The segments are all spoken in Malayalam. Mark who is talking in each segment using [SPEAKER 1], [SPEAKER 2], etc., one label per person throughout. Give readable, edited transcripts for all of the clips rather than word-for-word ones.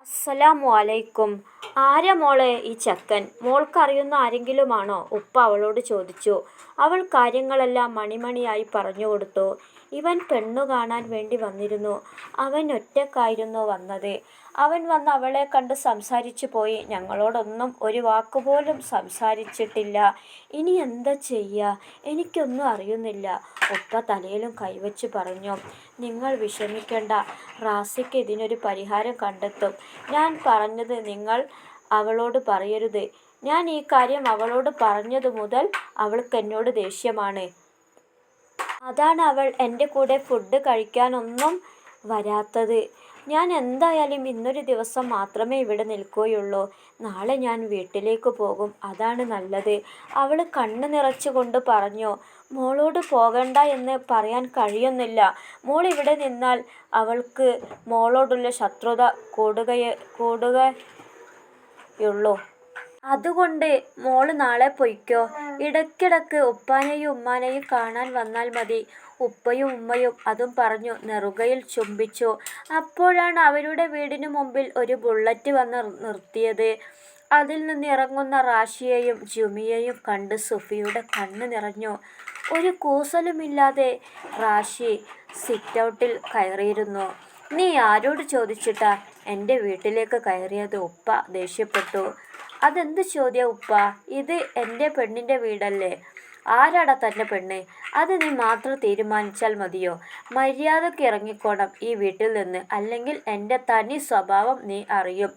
[SPEAKER 1] അസ്സലാമു അലൈക്കും. ആരാ മോളെ ഈ ചെക്കൻ? മോൾക്കറിയുന്ന ആരെങ്കിലുമാണോ? ഉപ്പ അവളോട് ചോദിച്ചു. അവൾ കാര്യങ്ങളെല്ലാം മണിമണിയായി പറഞ്ഞുകൊടുത്തു. ഇവൻ പെണ്ണു കാണാൻ വേണ്ടി വന്നിരുന്നു. അവൻ ഒറ്റയ്ക്കായിരുന്നു വന്നത്. അവൻ വന്ന് അവളെ കണ്ട് സംസാരിച്ചു പോയി. ഞങ്ങളോടൊന്നും ഒരു വാക്കുപോലും സംസാരിച്ചിട്ടില്ല. ഇനി എന്താ ചെയ്യുക? എനിക്കൊന്നും അറിയുന്നില്ല. ഉപ്പ തലയിലും കൈവച്ച് പറഞ്ഞു. നിങ്ങൾ വിഷമിക്കേണ്ട. റാസിക്ക് ഇതിനൊരു പരിഹാരം കണ്ടെത്തും. ഞാൻ പറഞ്ഞത് നിങ്ങൾ അവളോട് പറയരുത്. ഞാൻ ഈ കാര്യം അവളോട് പറഞ്ഞതു മുതൽ അവൾക്ക് എന്നോട് ദേഷ്യമാണ്. അതാണ് അവൾ എൻ്റെ കൂടെ ഫുഡ് കഴിക്കാനൊന്നും വരാത്തത്. ഞാൻ എന്തായാലും ഇന്നൊരു ദിവസം മാത്രമേ ഇവിടെ നിൽക്കുകയുള്ളൂ. നാളെ ഞാൻ വീട്ടിലേക്ക് പോകും. അതാണ് നല്ലത്. അവൾ കണ്ണ് നിറച്ചുകൊണ്ട് പറഞ്ഞു. മോളോട് പോകണ്ട എന്ന് പറയാൻ കഴിയുന്നില്ല. മോൾ ഇവിടെ നിന്നാൽ അവൾക്ക് മോളോടുള്ള ശത്രുത കൂടുകയുള്ളൂ. അതുകൊണ്ട് മോള് നാളെ പൊയ്ക്കോ. ഇടയ്ക്കിടയ്ക്ക് ഉപ്പാനെയും ഉമ്മാനെയും കാണാൻ വന്നാൽ മതി. ഉപ്പയും ഉമ്മയും അതും പറഞ്ഞു നെറുകയിൽ ചുംബിച്ചു. അപ്പോഴാണ് അവരുടെ വീടിനു മുമ്പിൽ ഒരു ബുള്ളറ്റ് വന്ന് നിർത്തിയത്. അതിൽ നിന്ന് ഇറങ്ങുന്ന റാഷിയെയും ജുമിയെയും കണ്ട് സുഫിയുടെ കണ്ണ് നിറഞ്ഞു. ഒരു കൂസലുമില്ലാതെ റാഷി സിറ്റൗട്ടിൽ കയറിയിരുന്നു. നീ ആരോട് ചോദിച്ചിട്ടാ എൻ്റെ വീട്ടിലേക്ക് കയറിയത്? ഉപ്പ ദേഷ്യപ്പെട്ടു. അതെന്ത് ചോദ്യം ഉപ്പ? ഇത് എൻ്റെ പെണ്ണിൻ്റെ വീടല്ലേ? ആരാടാ തൻ്റെ പെണ്ണ്? അത് നീ മാത്രം തീരുമാനിച്ചാൽ മതിയോ? മര്യാദയ്ക്ക് ഇറങ്ങിക്കോണം ഈ വീട്ടിൽ നിന്ന്, അല്ലെങ്കിൽ എൻ്റെ തനി സ്വഭാവം നീ അറിയും.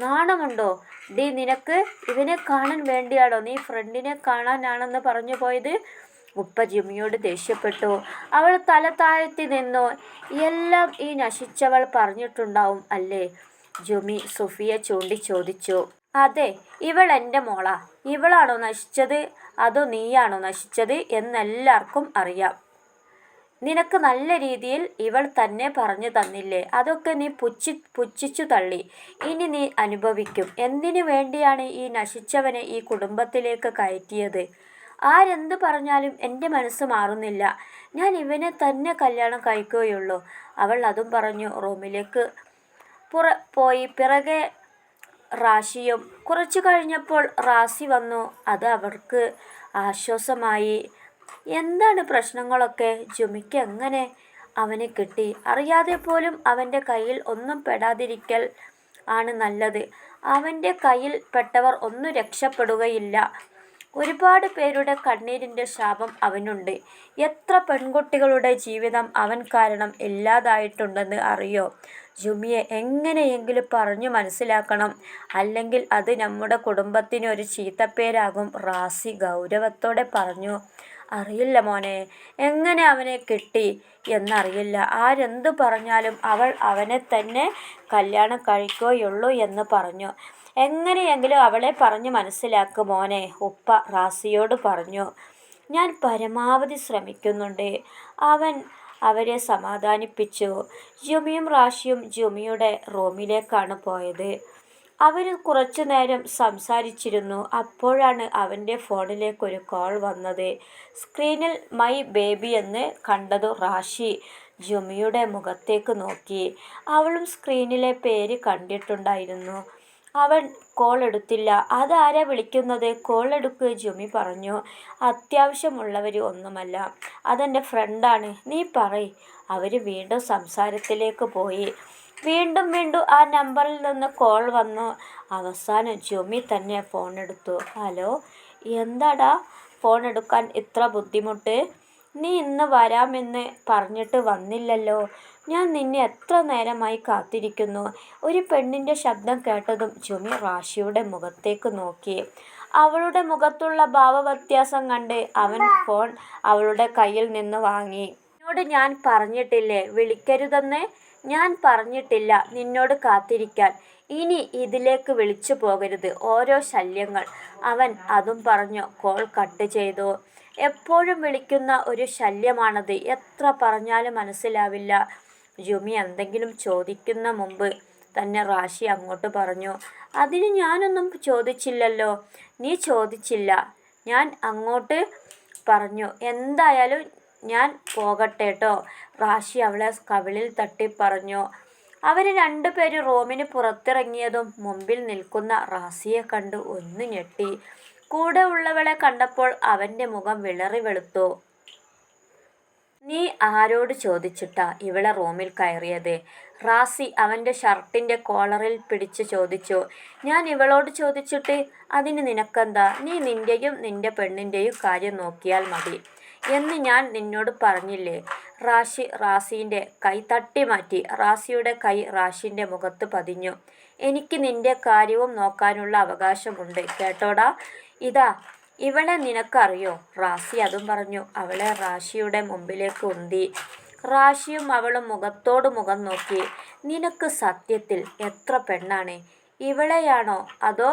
[SPEAKER 1] നാണമുണ്ടോ ഡി നിനക്ക്? ഇവനെ കാണാൻ വേണ്ടിയാണോ നീ ഫ്രണ്ടിനെ കാണാനാണെന്ന് പറഞ്ഞു പോയത്? ഉപ്പ ജിമിയോട് ദേഷ്യപ്പെട്ടു. അവൾ തല താഴ്ത്തി നിന്നു. എല്ലാം ഈ നശിച്ചവൾ പറഞ്ഞിട്ടുണ്ടാവും അല്ലേ? ജുമി സുഫിയെ ചൂണ്ടി ചോദിച്ചു. അതെ, ഇവൾ എൻ്റെ മോളാ. ഇവളാണോ നശിച്ചത് അതോ നീയാണോ നശിച്ചത് എന്നെല്ലാവർക്കും അറിയാം. നിനക്ക് നല്ല രീതിയിൽ ഇവൾ തന്നെ പറഞ്ഞു തന്നില്ലേ? അതൊക്കെ നീ പുച്ഛിച്ചു തള്ളി. ഇനി നീ അനുഭവിക്കും. എന്തിനു വേണ്ടിയാണ് ഈ നശിച്ചവനെ ഈ കുടുംബത്തിലേക്ക് കയറ്റിയത്? ആരെന്ത് പറഞ്ഞാലും എൻ്റെ മനസ്സ് മാറുന്നില്ല. ഞാൻ ഇവനെ തന്നെ കല്യാണം കഴിക്കുകയുള്ളൂ. അവൾ അതും പറഞ്ഞു റൂമിലേക്ക് പോയി. പിറകെ റാഷിയും. കുറച്ചു കഴിഞ്ഞപ്പോൾ റാസി വന്നു. അത് അവർക്ക് ആശ്വാസമായി. എന്താണ് പ്രശ്നങ്ങളൊക്കെ? ജുമിക്ക് എങ്ങനെ അവനെ കിട്ടി? അറിയാതെ പോലും അവൻ്റെ കയ്യിൽ ഒന്നും പെടാതിരിക്കൽ ആണ് നല്ലത്. അവൻ്റെ കയ്യിൽ പെട്ടവർ ഒന്നും രക്ഷപ്പെടുകയില്ല. ഒരുപാട് പേരുടെ കണ്ണീരിൻ്റെ ശാപം അവനുണ്ട്. എത്ര പെൺകുട്ടികളുടെ ജീവിതം അവൻ കാരണം ഇല്ലാതായിട്ടുണ്ടെന്ന് അറിയോ? ജുമിയെ എങ്ങനെയെങ്കിലും പറഞ്ഞു മനസ്സിലാക്കണം, അല്ലെങ്കിൽ അത് നമ്മുടെ കുടുംബത്തിന് ഒരു ചീത്തപ്പേരാകും. റാസി ഗൗരവത്തോടെ പറഞ്ഞു. അറിയില്ല മോനെ, എങ്ങനെ അവനെ കിട്ടി എന്നറിയില്ല. ആരെന്തു പറഞ്ഞാലും അവൾ അവനെ തന്നെ കല്യാണം കഴിക്കുകയുള്ളൂ എന്ന് പറഞ്ഞു. എങ്ങനെയെങ്കിലും അവളെ പറഞ്ഞു മനസ്സിലാക്ക് മോനെ, ഉപ്പ റാസിയോട് പറഞ്ഞു. ഞാൻ പരമാവധി ശ്രമിക്കുന്നുണ്ട്. അവൻ അവരെ സമാധാനിപ്പിച്ചു. ജുമിയും റാഷിയും ജുമിയുടെ റൂമിലേക്കാണ് പോയത്. അവർ കുറച്ചു നേരം സംസാരിച്ചിരുന്നു. അപ്പോഴാണ് അവൻ്റെ ഫോണിലേക്ക് ഒരു കോൾ വന്നത്. സ്ക്രീനിൽ മൈ ബേബി എന്ന് കണ്ടതു റാഷി ജുമിയുടെ മുഖത്തേക്ക് നോക്കി. അവളും സ്ക്രീനിലെ പേര് കണ്ടിട്ടുണ്ടായിരുന്നു. അവൻ കോൾ എടുത്തില്ല. അതാരാ വിളിക്കുന്നത്? കോൾ എടുക്ക്, ജുമി പറഞ്ഞു. അത്യാവശ്യമുള്ളവർ ഒന്നുമല്ല, അതെൻ്റെ ഫ്രണ്ടാണ്. നീ പറയ്. അവർ വീണ്ടും സംസാരത്തിലേക്ക് പോയി. വീണ്ടും വീണ്ടും ആ നമ്പറിൽ നിന്ന് കോൾ വന്നു. അവസാനം ജുമി തന്നെ ഫോൺ എടുത്തു. ഹലോ, എന്താടാ ഫോൺ എടുക്കാൻ ഇത്ര ബുദ്ധിമുട്ട്? നീ ഇന്ന് വരാമെന്ന് പറഞ്ഞിട്ട് വന്നില്ലല്ലോ. ഞാൻ നിന്നെ എത്ര നേരമായി കാത്തിരിക്കുന്നു. ഒരു പെണ്ണിൻ്റെ ശബ്ദം കേട്ടതും ജുമി റാഷിയുടെ മുഖത്തേക്ക് നോക്കി. അവളുടെ മുഖത്തുള്ള ഭാവവ്യത്യാസം കണ്ട് അവൻ ഫോൺ അവളുടെ കയ്യിൽ നിന്ന് വാങ്ങി. നിന്നോട് ഞാൻ പറഞ്ഞിട്ടില്ലേ വിളിക്കരുതെന്ന്? ഞാൻ പറഞ്ഞിട്ടില്ല നിന്നോട് കാത്തിരിക്കാൻ. ഇനി ഇതിലേക്ക് വിളിച്ചു പോകരുത്. ഓരോ ശല്യങ്ങൾ. അവൻ അതും പറഞ്ഞു കോൾ കട്ട് ചെയ്തു. എപ്പോഴും വിളിക്കുന്ന ഒരു ശല്യമാണത്. എത്ര പറഞ്ഞാലും മനസ്സിലാവില്ല. ജുമി എന്തെങ്കിലും ചോദിക്കുന്ന മുമ്പ് തന്നെ റാഷി അങ്ങോട്ട് പറഞ്ഞു. അതിന് ഞാനൊന്നും ചോദിച്ചില്ലല്ലോ. നീ ചോദിച്ചില്ല, ഞാൻ അങ്ങോട്ട് പറഞ്ഞു. എന്തായാലും ഞാൻ പോകട്ടെ ട്ടോ. റാഷി അവളെ കവിളിൽ തട്ടി പറഞ്ഞു. അവർ രണ്ടുപേരും റൂമിന് പുറത്തിറങ്ങിയതും മുമ്പിൽ നിൽക്കുന്ന റാസിയെ കണ്ട് ഒന്ന് ഞെട്ടി. കൂടെ ഉള്ളവളെ കണ്ടപ്പോൾ അവൻ്റെ മുഖം വിളറി വെളുത്തു. നീ ആരോട് ചോദിച്ചിട്ടാ ഇവളെ റൂമിൽ കയറിയത്? റാസി അവൻ്റെ ഷർട്ടിൻ്റെ കോളറിൽ പിടിച്ച് ചോദിച്ചു. ഞാൻ ഇവളോട് ചോദിച്ചിട്ട് അതിന് നിനക്കെന്താ? നീ നിൻ്റെയും നിൻ്റെ പെണ്ണിൻ്റെയും കാര്യം നോക്കിയാൽ മതി എന്ന് ഞാൻ നിന്നോട് പറഞ്ഞില്ലേ? റാസിൻ്റെ കൈ തട്ടി മാറ്റി. റാസിയുടെ കൈ റാഷിൻ്റെ മുഖത്ത് പതിഞ്ഞു. എനിക്ക് നിൻ്റെ കാര്യവും നോക്കാനുള്ള അവകാശമുണ്ട് കേട്ടോടാ. ഇതാ ഇവളെ നിനക്കറിയോ? റാസി അതും പറഞ്ഞു. അവളെ റാഷിയുടെ മുമ്പിലേക്ക് ഉന്തി. റാഷിയും അവളും മുഖത്തോട് മുഖം നോക്കി. നിനക്ക് സത്യത്തിൽ എത്ര പെണ്ണാണ്? ഇവളെയാണോ അതോ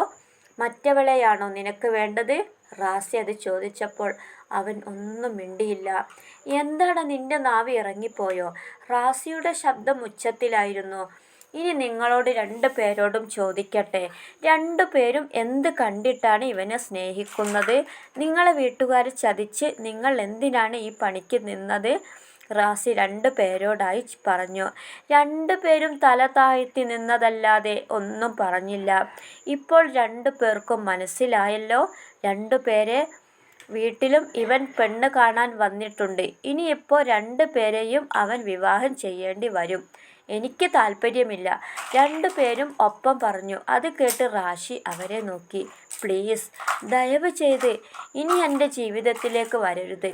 [SPEAKER 1] മറ്റവളെയാണോ നിനക്ക് വേണ്ടത്? റാസി അത് ചോദിച്ചപ്പോൾ അവൻ ഒന്നും മിണ്ടിയില്ല. എന്താണ് നിന്റെ നാവ് ഇറങ്ങിപ്പോയോ? റാസിയുടെ ശബ്ദം ഉച്ചത്തിലായിരുന്നു. ഇനി നിങ്ങളോട് രണ്ടു പേരോടും ചോദിക്കട്ടെ, രണ്ടുപേരും എന്ത് കണ്ടിട്ടാണ് ഇവനെ സ്നേഹിക്കുന്നത്? നിങ്ങളെ വീട്ടുകാർ ചതിച്ച് നിങ്ങൾ എന്തിനാണ് ഈ പണിക്ക് നിന്നത്? റാസി രണ്ടു പേരോടായി പറഞ്ഞു. രണ്ടുപേരും തല താഴ്ത്തി നിന്നതല്ലാതെ ഒന്നും പറഞ്ഞില്ല. ഇപ്പോൾ രണ്ടു പേർക്കും മനസ്സിലായല്ലോ. രണ്ടുപേരെ വീട്ടിലും ഇവൻ പെണ്ണ് കാണാൻ വന്നിട്ടുണ്ട്. ഇനിയിപ്പോൾ രണ്ടു പേരെയും അവൻ വിവാഹം ചെയ്യേണ്ടി വരും. എനിക്ക് താല്പര്യമില്ല, രണ്ടുപേരും ഒപ്പം പറഞ്ഞു. അത് കേട്ട് റാഷി അവരെ നോക്കി. പ്ലീസ്, ദയവ് ചെയ്ത് ഇനി എൻ്റെ ജീവിതത്തിലേക്ക് വരരുത്.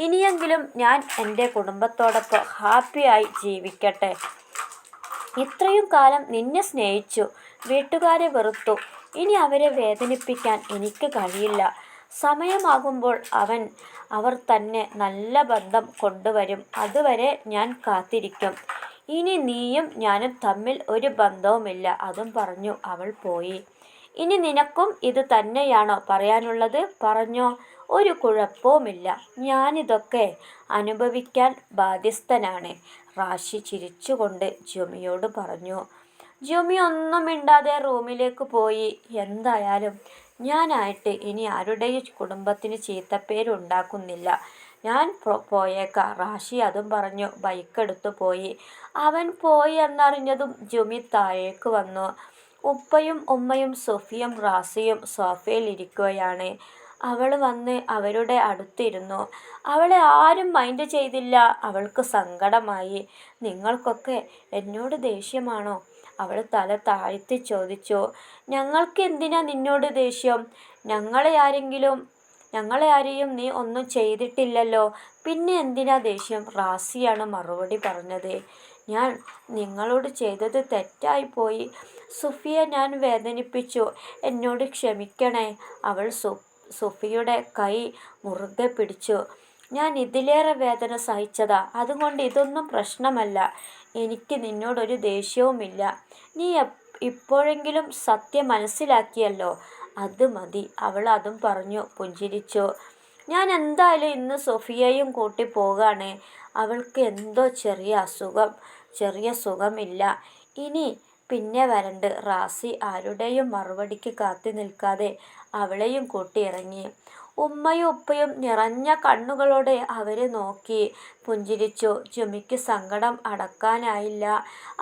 [SPEAKER 1] ഇനിയെങ്കിലും ഞാൻ എൻ്റെ കുടുംബത്തോടൊപ്പം ഹാപ്പിയായി ജീവിക്കട്ടെ. ഇത്രയും കാലം നിന്നെ സ്നേഹിച്ചു, വീട്ടുകാരെ വെറുത്തു. ഇനി അവരെ വേദനിപ്പിക്കാൻ എനിക്ക് കഴിയില്ല. സമയമാകുമ്പോൾ അവർ തന്നെ നല്ല ബന്ധം കൊണ്ടുവരും. അതുവരെ ഞാൻ കാത്തിരിക്കും. ഇനി നീയും ഞാനും തമ്മിൽ ഒരു ബന്ധവുമില്ല. അതും പറഞ്ഞു അവൾ പോയി. ഇനി നിനക്കും ഇത് തന്നെയാണോ പറയാനുള്ളത്? പറഞ്ഞോ, ഒരു കുഴപ്പവുമില്ല. ഞാനിതൊക്കെ അനുഭവിക്കാൻ ബാധ്യസ്ഥനാണ്. റാഷി ചിരിച്ചുകൊണ്ട് ജുമിയോട് പറഞ്ഞു. ജുമി ഒന്നും മിണ്ടാതെ റൂമിലേക്ക് പോയി. എന്തായാലും ഞാനായിട്ട് ഇനി ആരുടെയും കുടുംബത്തിന് ചീത്തപ്പേരുണ്ടാക്കുന്നില്ല. ഞാൻ പോയേക്കാം. റാഷി അതും പറഞ്ഞു ബൈക്കെടുത്തു പോയി. അവൻ പോയി എന്നറിഞ്ഞതും ജുമി താഴേക്ക് വന്നു. ഉപ്പയും ഉമ്മയും സുഫിയും റാസിയും സോഫയിൽ ഇരിക്കുകയാണ്. അവൾ വന്ന് അവരുടെ അടുത്തിരുന്നു. അവളെ ആരും മൈൻഡ് ചെയ്തില്ല. അവൾക്ക് സങ്കടമായി. നിങ്ങൾക്കൊക്കെ എന്നോട് ദേഷ്യമാണോ? അവൾ തല താഴ്ത്തി ചോദിച്ചു. ഞങ്ങൾക്ക് എന്തിനാ നിന്നോട് ദേഷ്യം? ഞങ്ങളെ ആരെയും നീ ഒന്നും ചെയ്തിട്ടില്ലല്ലോ, പിന്നെ എന്തിനാ ദേഷ്യം? റാസിയാണ് മറുപടി പറഞ്ഞത്. ഞാൻ നിങ്ങളോട് ചെയ്തത് തെറ്റായിപ്പോയി. സുഫിയെ ഞാൻ വേദനിപ്പിച്ചു. എന്നോട് ക്ഷമിക്കണേ. അവൾ സുഫിയുടെ കൈ മുറുകെ പിടിച്ചു. ഞാൻ ഇതിലേറെ വേദന സഹിച്ചതാ. അതുകൊണ്ട് ഇതൊന്നും പ്രശ്നമല്ല. എനിക്ക് നിന്നോടൊരു ദേഷ്യവുമില്ല. നീ ഇപ്പോഴെങ്കിലും സത്യം മനസ്സിലാക്കിയല്ലോ, അത് മതി. അവൾ അതും പറഞ്ഞു പുഞ്ചിരിച്ചു. ഞാൻ എന്തായാലും ഇന്ന് സൊഫിയയും കൂട്ടി പോകാണ്. അവൾക്ക് എന്തോ ചെറിയ സുഖമില്ല. ഇനി പിന്നെ വരണ്ട്. റാസി ആരുടെയും മറുപടിക്ക് കാത്തു നിൽക്കാതെ അവളെയും കൂട്ടി ഇറങ്ങി. ഉമ്മയും ഉപ്പയും നിറഞ്ഞ കണ്ണുകളോടെ അവരെ നോക്കി പുഞ്ചിരിച്ചു. ജുമിക്ക് സങ്കടം അടക്കാനായില്ല.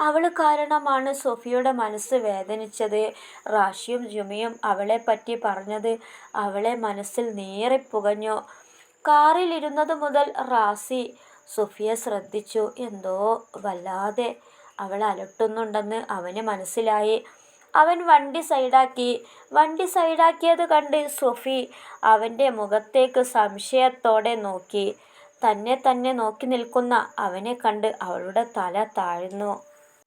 [SPEAKER 1] അവൾ കാരണമാണ് സൊഫിയുടെ മനസ്സ് വേദനിച്ചത്. റാഷിയും ജുമിയും അവളെപ്പറ്റി പറഞ്ഞത് അവളെ മനസ്സിൽ നീറിപ്പുകഞ്ഞു. കാറിലിരുന്നത് മുതൽ റാസി സൊഫിയെ ശ്രദ്ധിച്ചു. എന്തോ വല്ലാതെ അവൾ അലട്ടുന്നുണ്ടെന്ന് അവന് മനസ്സിലായി. അവൻ വണ്ടി സൈഡാക്കിയത് കണ്ട് സൊഫി അവൻ്റെ മുഖത്തേക്ക് സംശയത്തോടെ നോക്കി. തന്നെ നോക്കി നിൽക്കുന്ന അവനെ കണ്ട് അവളുടെ തല താഴ്ന്നു.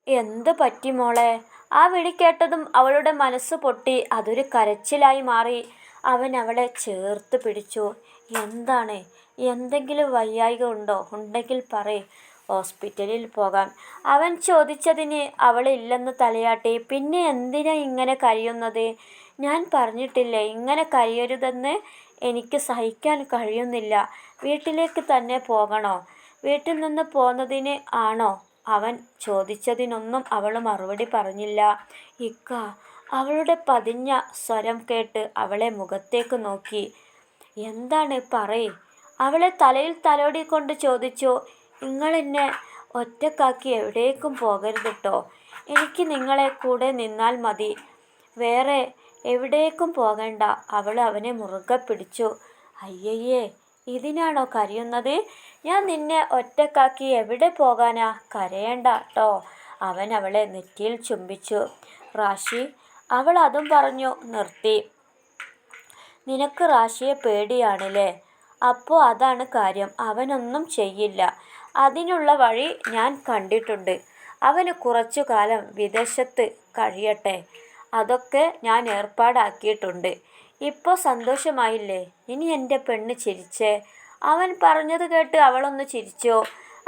[SPEAKER 1] എന്ത് പറ്റി മോളെ? ആ വിളി കേട്ടതും അവളുടെ മനസ്സ് പൊട്ടി. അതൊരു കരച്ചിലായി മാറി. അവൻ അവളെ ചേർത്ത് പിടിച്ചു. എന്താണ്? എന്തെങ്കിലും വയ്യായ്ക ഉണ്ടെങ്കിൽ പറയ്, ഹോസ്പിറ്റലിൽ പോകാം. അവൻ ചോദിച്ചതിന് അവളില്ലെന്ന് തലയാട്ടി. പിന്നെ എന്തിനാ ഇങ്ങനെ കരയുന്നത്? ഞാൻ പറഞ്ഞിട്ടില്ലേ ഇങ്ങനെ കരയരുതെന്ന്? എനിക്ക് സഹിക്കാൻ കഴിയുന്നില്ല. വീട്ടിലേക്ക് തന്നെ പോകണോ? വീട്ടിൽ നിന്ന് പോന്നതിന് ആണോ? അവൻ ചോദിച്ചതിനൊന്നും അവൾ മറുപടി പറഞ്ഞില്ല. ഇക്ക, അവളുടെ പതിഞ്ഞ സ്വരം കേട്ട് അവളെ മുഖത്തേക്ക് നോക്കി. എന്താണ് പറയ്? അവളെ തലയിൽ തലോടിക്കൊണ്ട് ചോദിച്ചു. നിങ്ങളെന്നെ ഒറ്റക്കാക്കി എവിടേക്കും പോകരുത് ട്ടോ. എനിക്ക് നിങ്ങളെ കൂടെ നിന്നാൽ മതി. വേറെ എവിടേക്കും പോകണ്ട. അവൾ അവനെ മുറുകെ പിടിച്ചു. അയ്യയ്യേ, ഇതിനാണോ കരയുന്നത്? ഞാൻ നിന്നെ ഒറ്റക്കാക്കി എവിടെ പോകാനാ? കരയണ്ട ട്ടോ. അവൻ അവളെ നെറ്റിയിൽ ചുംബിച്ചു. റാഷി, അവൾ അതും പറഞ്ഞു നിർത്തി. നിനക്ക് റാഷിയെ പേടിയാണല്ലേ? അപ്പോൾ അതാണ് കാര്യം. അവനൊന്നും ചെയ്യില്ല. അതിനുള്ള വഴി ഞാൻ കണ്ടിട്ടുണ്ട്. അവന് കുറച്ചു കാലം വിദേശത്ത് കഴിയട്ടെ. അതൊക്കെ ഞാൻ ഏർപ്പാടാക്കിയിട്ടുണ്ട്. ഇപ്പോൾ സന്തോഷമായില്ലേ? ഇനി എൻ്റെ പെണ്ണ് ചിരിച്ചേ. അവൻ പറഞ്ഞത് കേട്ട് അവളൊന്ന് ചിരിച്ചു.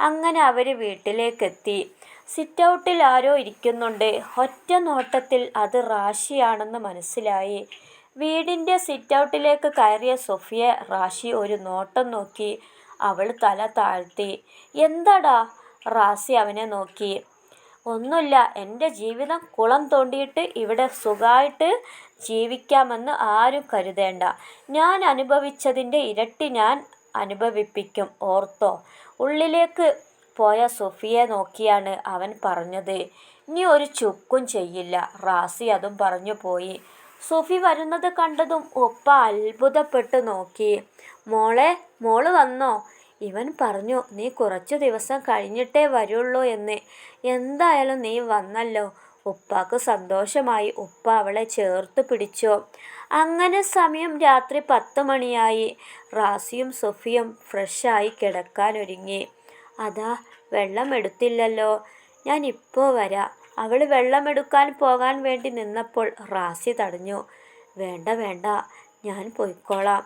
[SPEAKER 1] അങ്ങനെ അവർ വീട്ടിലേക്കെത്തി. സിറ്റൗട്ടിൽ ആരോ ഇരിക്കുന്നുണ്ട്. ഒറ്റ നോട്ടത്തിൽ അത് റാഷിയാണെന്ന് മനസ്സിലായി. വീടിൻ്റെ സിറ്റൗട്ടിലേക്ക് കയറിയ സൊഫിയെ റാഷി ഒരു നോട്ടം നോക്കി. അവൾ തല താഴ്ത്തി. എന്താടാ? റാസി അവനെ നോക്കി. ഒന്നുമില്ല, എൻ്റെ ജീവിതം കുളം തോണ്ടിയിട്ട് ഇവിടെ സുഖമായിട്ട് ജീവിക്കാമെന്ന് ആരും കരുതേണ്ട. ഞാൻ അനുഭവിച്ചതിൻ്റെ ഇരട്ടി ഞാൻ അനുഭവിപ്പിക്കും, ഓർത്തോ. ഉള്ളിലേക്ക് പോയ സൊഫിയെ നോക്കിയാണ് അവൻ പറഞ്ഞത്. നീ ഒരു ചുക്കും ചെയ്യില്ല. റാസി അതും പറഞ്ഞു പോയി. സൊഫി വരുന്നത് കണ്ടതും ഒപ്പ അത്ഭുതപ്പെട്ട് നോക്കി. മോള് വന്നോ? ഇവൻ പറഞ്ഞു നീ കുറച്ചു ദിവസം കഴിഞ്ഞിട്ടേ വരുള്ളൂ എന്ന്. എന്തായാലും നീ വന്നല്ലോ. ഉപ്പാക്ക് സന്തോഷമായി. ഉപ്പ അവളെ ചേർത്ത് പിടിച്ചു. അങ്ങനെ സമയം രാത്രി 10 മണിയായി. റാസിയും സൊഫിയും ഫ്രഷായി കിടക്കാനൊരുങ്ങി. അതാ, വെള്ളം എടുത്തില്ലല്ലോ. ഞാൻ ഇപ്പോൾ വരാം. അവൾ വെള്ളമെടുക്കാൻ പോകാൻ വേണ്ടി നിന്നപ്പോൾ റാസി തടഞ്ഞു. വേണ്ട വേണ്ട, ഞാൻ പോയിക്കോളാം.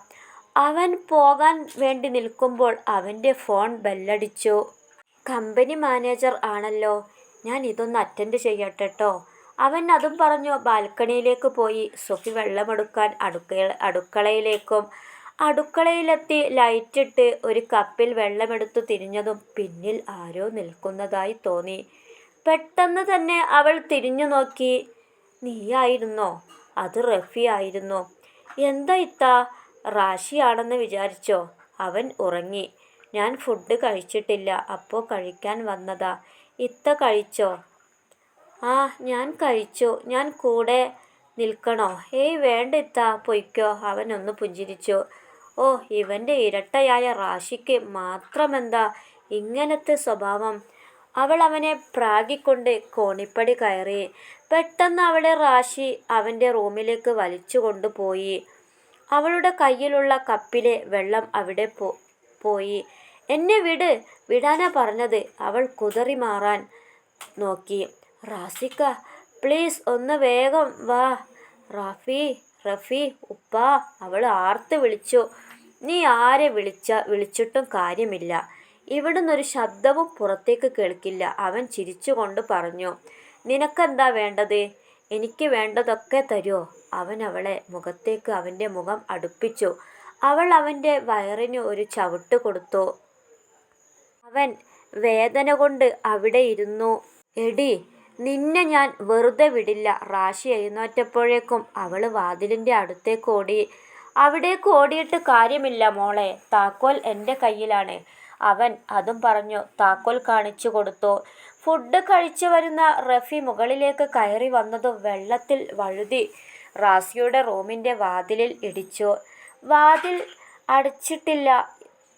[SPEAKER 1] അവൻ പോകാൻ വേണ്ടി നിൽക്കുമ്പോൾ അവൻ്റെ ഫോൺ ബെല്ലടിച്ചു. കമ്പനി മാനേജർ ആണല്ലോ. ഞാൻ ഇതൊന്ന് അറ്റൻഡ് ചെയ്യട്ടെ ട്ടോ. അവൻ അതും പറഞ്ഞു ബാൽക്കണിയിലേക്ക് പോയി. സൊഫി വെള്ളമെടുക്കാൻ അടുക്കളയിലേക്കും. അടുക്കളയിലെത്തി ലൈറ്റിട്ട് ഒരു കപ്പിൽ വെള്ളമെടുത്തു തിരിഞ്ഞതും പിന്നിൽ ആരോ നിൽക്കുന്നതായി തോന്നി. പെട്ടെന്ന് തന്നെ അവൾ തിരിഞ്ഞു നോക്കി. നീയായിരുന്നോ? അത് റഫി ആയിരുന്നു. എന്താ ഇത്താ? റാഷിയാണെന്ന് വിചാരിച്ചോ? അവൻ ഉറങ്ങി. ഞാൻ ഫുഡ് കഴിച്ചിട്ടില്ല. അപ്പോൾ കഴിക്കാൻ വന്നതാ. ഇത്ത കഴിച്ചോ? ആ, ഞാൻ കഴിച്ചു. ഞാൻ കൂടെ നിൽക്കണോ? ഏയ് വേണ്ട ഇത്താ, പൊയ്ക്കോ. അവനൊന്ന് പുഞ്ചിരിച്ചു. ഓ, ഇവൻ്റെ ഇരട്ടയായ റാഷിക്ക് മാത്രമെന്താ ഇങ്ങനത്തെ സ്വഭാവം? അവൾ അവനെ പ്രാഗിക്കൊണ്ട് കോണിപ്പടി കയറി. പെട്ടെന്ന് അവളെ റാഷി അവൻ്റെ റൂമിലേക്ക് വലിച്ചു കൊണ്ടുപോയി. അവളുടെ കയ്യിലുള്ള കപ്പിലെ വെള്ളം അവിടെ പോയി. എന്നെ വിടാനാ പറഞ്ഞത്. അവൾ കുതറി മാറാൻ നോക്കി. റാസിക്ക, പ്ലീസ് ഒന്ന് വേഗം വാ. റഫി ഉപ്പാ, അവൾ ആർത്ത് വിളിച്ചു. നീ ആരെ വിളിച്ചിട്ടും കാര്യമില്ല. ഇവിടുന്നൊരു ശബ്ദവും പുറത്തേക്ക് കേൾക്കില്ല. അവൻ ചിരിച്ചുകൊണ്ട് പറഞ്ഞു. നിനക്കെന്താ വേണ്ടത്? എനിക്ക് വേണ്ടതൊക്കെ തരുമോ? അവൻ അവളെ മുഖത്തേക്ക് അവൻ്റെ മുഖം അടുപ്പിച്ചു. അവൾ അവൻ്റെ വയറിന് ഒരു ചവിട്ട് കൊടുത്തു. അവൻ വേദന കൊണ്ട് അവിടെ ഇരുന്നു. എടി, നിന്നെ ഞാൻ വെറുതെ വിടില്ല. റാഷി എഴുന്നേറ്റപ്പോഴേക്കും അവൾ വാതിലിൻ്റെ അടുത്തേക്ക് ഓടി. അവിടേക്ക് ഓടിയിട്ട് കാര്യമില്ല മോളെ. താക്കോൽ എൻ്റെ കയ്യിലാണ്. അവൻ അതും പറഞ്ഞു താക്കോൽ കാണിച്ചു കൊടുത്തു. ഫുഡ് കഴിച്ചു വരുന്ന റഫി മുകളിലേക്ക് കയറി വന്നതും വെള്ളത്തിൽ വഴുതി റാസിയുടെ റൂമിൻ്റെ വാതിലിൽ ഇടിച്ചു. വാതിൽ അടച്ചിട്ടില്ല.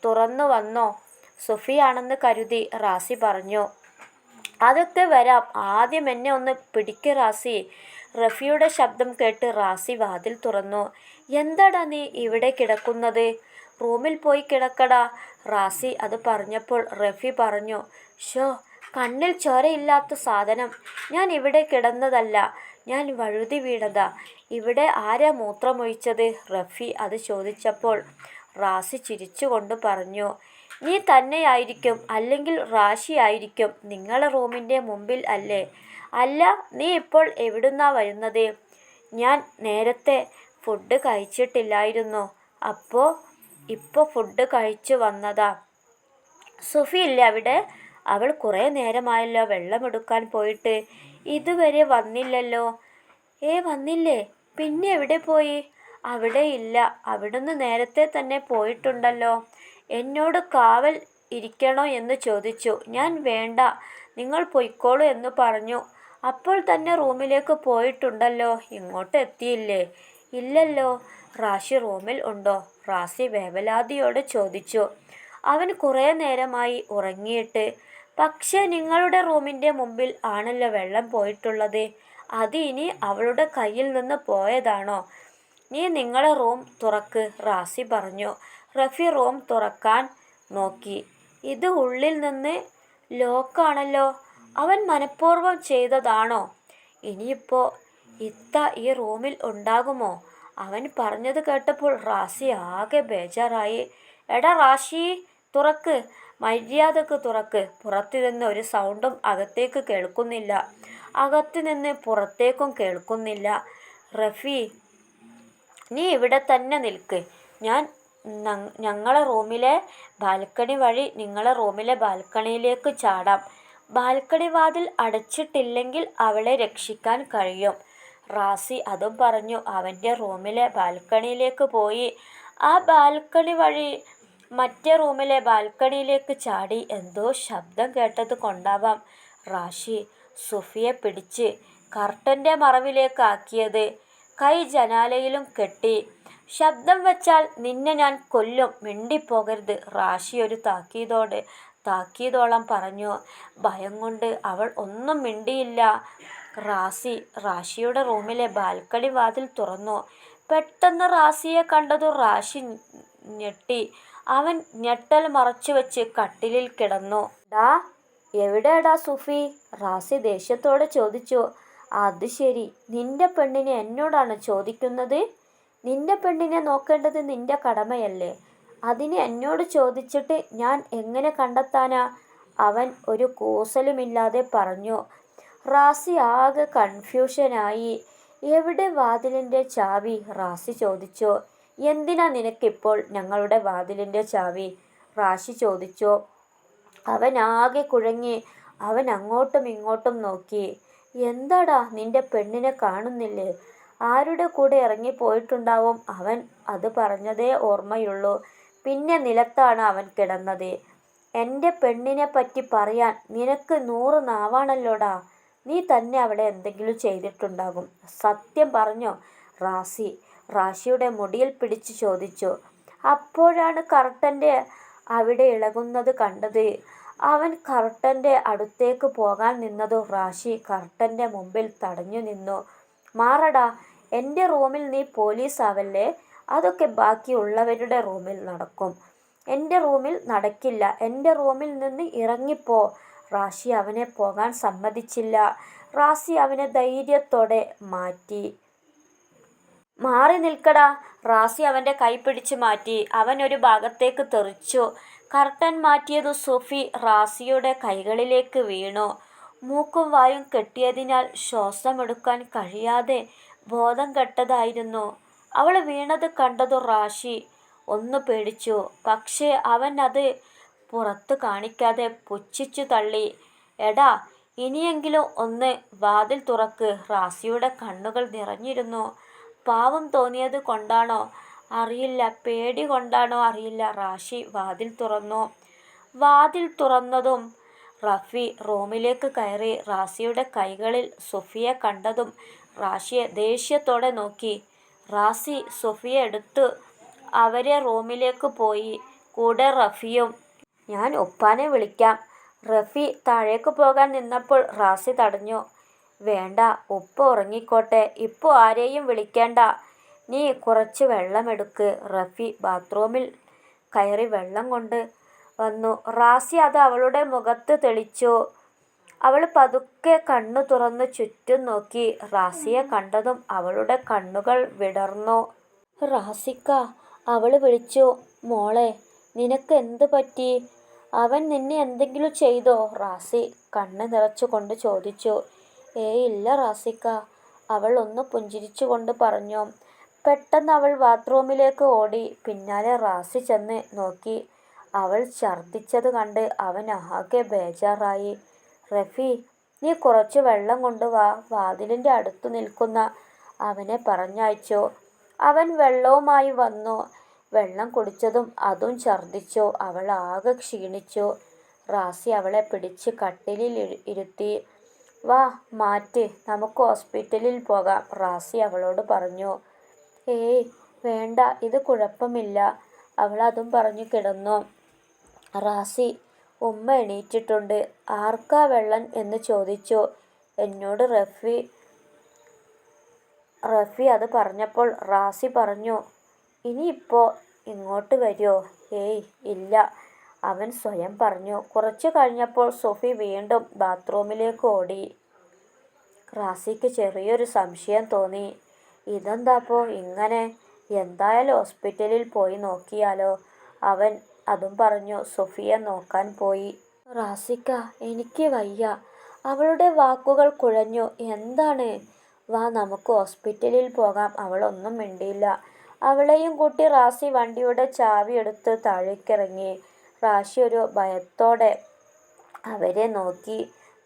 [SPEAKER 1] തുറന്നു വന്നോ? സൊഫിയാണെന്ന് കരുതി റാസി പറഞ്ഞു. അതൊക്കെ വരാം. ആദ്യം എന്നെ ഒന്ന് പിടിക്ക് റാസി. റഫിയുടെ ശബ്ദം കേട്ട് റാസി വാതിൽ തുറന്നു. എന്താടാ നീ ഇവിടെ കിടക്കുന്നത്? റൂമിൽ പോയി കിടക്കടാ. റാസി അത് പറഞ്ഞപ്പോൾ റഫി പറഞ്ഞു. ഷോ, കണ്ണിൽ ചോരയില്ലാത്ത സാധനം. ഞാൻ ഇവിടെ കിടന്നതല്ല. ഞാൻ വഴുതി വീണതാ. ഇവിടെ ആരാ മൂത്രമൊഴിച്ചത്? റഫി അത് ചോദിച്ചപ്പോൾ റാസി ചിരിച്ചുകൊണ്ട് പറഞ്ഞു. നീ തന്നെയായിരിക്കും, അല്ലെങ്കിൽ റാഷി ആയിരിക്കും. നിങ്ങളെ റൂമിൻ്റെ മുമ്പിൽ അല്ലേ? അല്ല, നീ ഇപ്പോൾ എവിടുന്നാ വരുന്നത്? ഞാൻ നേരത്തെ ഫുഡ് കഴിച്ചിട്ടില്ലായിരുന്നു. ഇപ്പോൾ ഫുഡ് കഴിച്ചു വന്നതാ. സൊഫി ഇല്ലേ അവിടെ? അവൾ കുറേ നേരമായല്ലോ വെള്ളമെടുക്കാൻ പോയിട്ട്. ഇതുവരെ വന്നില്ലല്ലോ. വന്നില്ലേ? പിന്നെ എവിടെ പോയി? അവിടെ ഇല്ല. അവിടുന്ന് നേരത്തെ തന്നെ പോയിട്ടുണ്ടല്ലോ. എന്നോട് കാവൽ ഇരിക്കണോ എന്ന് ചോദിച്ചു. ഞാൻ വേണ്ട, നിങ്ങൾ പൊയ്ക്കോളൂ എന്ന് പറഞ്ഞു. അപ്പോൾ തന്നെ റൂമിലേക്ക് പോയിട്ടുണ്ടല്ലോ, ഇങ്ങോട്ട് എത്തിയില്ലേ? ഇല്ലല്ലോ. റാഷി റൂമിൽ ഉണ്ടോ? റാസി വേവലാതിയോടെ ചോദിച്ചു. അവൻ കുറേ നേരമായി ഉറങ്ങിയിട്ട്. പക്ഷേ നിങ്ങളുടെ റൂമിൻ്റെ മുമ്പിൽ ആണല്ലോ വെള്ളം പോയിട്ടുള്ളത്. അത് ഇനി അവളുടെ കയ്യിൽ നിന്ന് പോയതാണോ? നീ നിങ്ങളെ റൂം തുറക്ക്, റാസി പറഞ്ഞു. റഫി റൂം തുറക്കാൻ നോക്കി. ഇത് ഉള്ളിൽ നിന്ന് ലോക്കാണല്ലോ. അവൻ മനഃപൂർവ്വം ചെയ്തതാണോ? ഇനിയിപ്പോ ഇത്ത ഈ റൂമിൽ ഉണ്ടാകുമോ? അവൻ പറഞ്ഞത് കേട്ടപ്പോൾ റാസി ആകെ ബേജാറായി. എടാ റാഷി, തുറക്ക്, മര്യാദക്ക് തുറക്ക്. പുറത്തുനിന്ന് ഒരു സൗണ്ടും അകത്തേക്ക് കേൾക്കുന്നില്ല, അകത്തുനിന്ന് പുറത്തേക്കും കേൾക്കുന്നില്ല. റഫി, നീ ഇവിടെ തന്നെ നിൽക്ക്. ഞാൻ ഞങ്ങളെ റൂമിലെ ബാൽക്കണി വഴി നിങ്ങളെ റൂമിലെ ബാൽക്കണിയിലേക്ക് ചാടാം. ബാൽക്കണി വാതിൽ അടച്ചിട്ടില്ലെങ്കിൽ അവളെ രക്ഷിക്കാൻ കഴിയും. റാസി അതും പറഞ്ഞു അവൻ്റെ റൂമിലെ ബാൽക്കണിയിലേക്ക് പോയി. ആ ബാൽക്കണി വഴി മറ്റേ റൂമിലെ ബാൽക്കണിയിലേക്ക് ചാടി. എന്തോ ശബ്ദം കേട്ടത് കൊണ്ടാവാം റാഷി സുഫിയെ പിടിച്ച് കർട്ടൻ്റെ മറവിലേക്കാക്കിയത്. കൈ ജനാലയിലും കെട്ടി. ശബ്ദം വച്ചാൽ നിന്നെ ഞാൻ കൊല്ലും, മിണ്ടിപ്പോകരുത്, റാഷി ഒരു താക്കീതോളം പറഞ്ഞു. ഭയം കൊണ്ട് അവൾ ഒന്നും മിണ്ടിയില്ല. റാഷിയുടെ റൂമിലെ ബാൽക്കണി വാതിൽ തുറന്നു. പെട്ടെന്ന് റാസിയെ കണ്ടതു റാഷി ഞെട്ടി. അവൻ ഞെട്ടൽ മറച്ചുവെച്ച് കട്ടിലിൽ കിടന്നു. ഡാ, എവിടെയാടാ സുഫി? റാസി ദേഷ്യത്തോടെ ചോദിച്ചു. അത് ശരി, നിന്റെ പെണ്ണിനെ എന്നോടാണ് ചോദിക്കുന്നത്? നിന്റെ പെണ്ണിനെ നോക്കേണ്ടത് നിന്റെ കടമയല്ലേ? അതിന് എന്നോട് ചോദിച്ചിട്ട് ഞാൻ എങ്ങനെ കണ്ടെത്താനാ? അവൻ ഒരു കൂസലുമില്ലാതെ പറഞ്ഞു. റാസി ആകെ കൺഫ്യൂഷനായി. എവിടെ വാതിലിൻ്റെ ചാവി? റാസി ചോദിച്ചു. എന്തിനാ നിനക്കിപ്പോൾ ഞങ്ങളുടെ വാതിലിൻ്റെ ചാവി? റാഷി ചോദിച്ചു. അവൻ ആകെ കുഴങ്ങി. അവൻ അങ്ങോട്ടും ഇങ്ങോട്ടും നോക്കി. എന്താടാ, നിന്റെ പെണ്ണിനെ കാണുന്നില്ലേ? ആരുടെ കൂടെ ഇറങ്ങിപ്പോയിട്ടുണ്ടാവും. അവൻ അത് പറഞ്ഞതേ ഓർമ്മയുള്ളൂ. പിന്നെ നിലത്താണ് അവൻ കിടന്നത്. എൻ്റെ പെണ്ണിനെ പറ്റി പറയാൻ നിനക്ക് 100 നാവാണല്ലോടാ. നീ തന്നെ അവിടെ എന്തെങ്കിലും ചെയ്തിട്ടുണ്ടാകും. സത്യം പറഞ്ഞോ? റാഷിയുടെ മുടിയിൽ പിടിച്ച് ചോദിച്ചു. അപ്പോഴാണ് കർട്ടൻ്റെ അവിടെ ഇളകുന്നത് കണ്ടത്. അവൻ കർട്ടൻ്റെ അടുത്തേക്ക് പോകാൻ നിന്നതു റാഷി കർട്ടൻ്റെ മുമ്പിൽ തടഞ്ഞു നിന്നു. മാറടാ, എൻ്റെ റൂമിൽ നീ പോലീസ് ആവല്ലേ. അതൊക്കെ ബാക്കിയുള്ളവരുടെ റൂമിൽ നടക്കും, എൻ്റെ റൂമിൽ നടക്കില്ല. എൻ്റെ റൂമിൽ നിന്ന് ഇറങ്ങിപ്പോ. റാഷി അവനെ പോകാൻ സമ്മതിച്ചില്ല. റാസി അവനെ ധൈര്യത്തോടെ മാറി നിൽക്കടാ. റാസി അവൻ്റെ കൈ പിടിച്ച് മാറ്റി. അവൻ ഒരു ഭാഗത്തേക്ക് തെറിച്ചു. കർട്ടൻ മാറ്റിയതു സുഫി റാസിയുടെ കൈകളിലേക്ക് വീണു. മൂക്കും വായും കെട്ടിയതിനാൽ ശ്വാസമെടുക്കാൻ കഴിയാതെ ബോധം കെട്ടതായിരുന്നു. അവൾ വീണത് കണ്ടതു റാഷി ഒന്ന് പേടിച്ചു. പക്ഷേ അവൻ അത് പുറത്ത് കാണിക്കാതെ പുച്ഛിച്ചു തള്ളി. എടാ, ഇനിയെങ്കിലും ഒന്ന് വാതിൽ തുറക്ക്. റാസിയുടെ കണ്ണുകൾ നിറഞ്ഞിരുന്നു. പാവം തോന്നിയത് കൊണ്ടാണോ അറിയില്ല, പേടി കൊണ്ടാണോ അറിയില്ല, റാഷി വാതിൽ തുറന്നു. വാതിൽ തുറന്നതും റഫി റൂമിലേക്ക് കയറി. റാസിയുടെ കൈകളിൽ സുഫിയെ കണ്ടതും റാഷിയെ ദേഷ്യത്തോടെ നോക്കി. റാസി സുഫിയെ എടുത്ത് അവരെ റൂമിലേക്ക് പോയി. കൂടെ റഫിയും. ഞാൻ ഉപ്പാനെ വിളിക്കാം. റഫി താഴേക്ക് പോകാൻ നിന്നപ്പോൾ റാസി തടഞ്ഞു. വേണ്ട, ഉപ്പ ഉറങ്ങിക്കോട്ടെ, ഇപ്പോൾ ആരെയും വിളിക്കേണ്ട. നീ കുറച്ച് വെള്ളമെടുക്ക്. റഫി ബാത്റൂമിൽ കയറി വെള്ളം കൊണ്ട് വന്നു. റാസി അത് അവളുടെ മുഖത്ത് തെളിച്ചു. അവൾ പതുക്കെ കണ്ണു തുറന്ന് ചുറ്റും നോക്കി. റാസിയെ കണ്ടതും അവളുടെ കണ്ണുകൾ വിടർന്നു. റാസിക്ക, അവൾ വിളിച്ചു. മോളെ, നിനക്ക് എന്ത് പറ്റി? അവൻ നിന്നെ എന്തെങ്കിലും ചെയ്തോ? റാസി കണ്ണ് നിറച്ചുകൊണ്ട് ചോദിച്ചു. ഇല്ല റാസിക്ക, അവൾ ഒന്ന് പുഞ്ചിരിച്ചുകൊണ്ട് പറഞ്ഞു. പെട്ടെന്ന് അവൾ ബാത്റൂമിലേക്ക് ഓടി. പിന്നാലെ റാസി ചെന്ന് നോക്കി. അവൾ ഛർദ്ദിച്ചത് കണ്ട് അവൻ ആകെ ബേജാറായി. റഫി, നീ കുറച്ച് വെള്ളം കൊണ്ടുവാ. വാതിലിൻ്റെ അടുത്തു നിൽക്കുന്ന അവനെ പറഞ്ഞയച്ചു. അവൻ വെള്ളവുമായി വന്നു. വെള്ളം കുടിച്ചതും അതും ഛർദ്ദിച്ചു. അവൾ ആകെ ക്ഷീണിച്ചു. റാസി അവളെ പിടിച്ച് കട്ടിലിൽ ഇരുത്തി. വാ മാറ്റ്, നമുക്ക് ഹോസ്പിറ്റലിൽ പോകാം, റാസി അവളോട് പറഞ്ഞു. ഏയ് വേണ്ട, ഇത് കുഴപ്പമില്ല, അവൾ അതും പറഞ്ഞു കിടന്നു. റാസി, ഉമ്മ എണീറ്റിട്ടുണ്ട്. ആർക്കാ വെള്ളം എന്ന് ചോദിച്ചു. എന്നോട് റഫി അത് പറഞ്ഞപ്പോൾ റാസി പറഞ്ഞു. ഇനിയിപ്പോ ഇങ്ങോട്ട് വരുമോ? ഏയ് ഇല്ല, അവൻ സ്വയം പറഞ്ഞു. കുറച്ചു കഴിഞ്ഞപ്പോൾ സൊഫി വീണ്ടും ബാത്റൂമിലേക്ക് ഓടി. റാസിക്ക് ചെറിയൊരു സംശയം തോന്നി. ഇതെന്താപ്പോ ഇങ്ങനെ? എന്തായാലും ഹോസ്പിറ്റലിൽ പോയി നോക്കിയാലോ? അവൻ അതും പറഞ്ഞു സൊഫിയെ നോക്കാൻ പോയി. റാസിക്ക, എനിക്ക് വയ്യ. അവളുടെ വാക്കുകൾ കുഴഞ്ഞു. എന്താണ്? വാ നമുക്ക് ഹോസ്പിറ്റലിൽ പോകാം. അവളൊന്നും മിണ്ടിയില്ല. അവളെയും കൂട്ടി റാസി വണ്ടിയുടെ ചാവി എടുത്ത് താഴേക്കിറങ്ങി. റാഷി ഒരു ഭയത്തോടെ അവരെ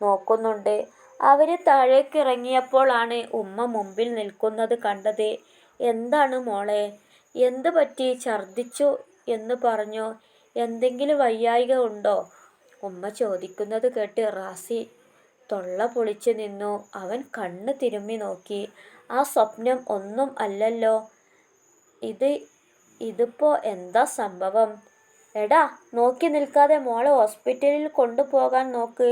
[SPEAKER 1] നോക്കുന്നുണ്ട്. അവര് താഴേക്കിറങ്ങിയപ്പോൾ ആണ് ഉമ്മ മുമ്പിൽ നിൽക്കുന്നത് കണ്ടത്. എന്താണ് മോളെ? എന്ത് പറ്റി? ഛർദിച്ചു എന്ന് പറഞ്ഞു. എന്തെങ്കിലും വയ്യായ്ക ഉണ്ടോ? ഉമ്മ ചോദിക്കുന്നത് കേട്ട് റാസി തൊള്ള പൊളിച്ച് നിന്നു. അവൻ കണ്ണ് തിരുമ്മി നോക്കി. ആ സ്വപ്നം ഒന്നും അല്ലല്ലോ. ഇതിപ്പോ എന്താ സംഭവം? എടാ, നോക്കി നിൽക്കാതെ മോളെ ഹോസ്പിറ്റലിൽ കൊണ്ടുപോകാൻ നോക്ക്.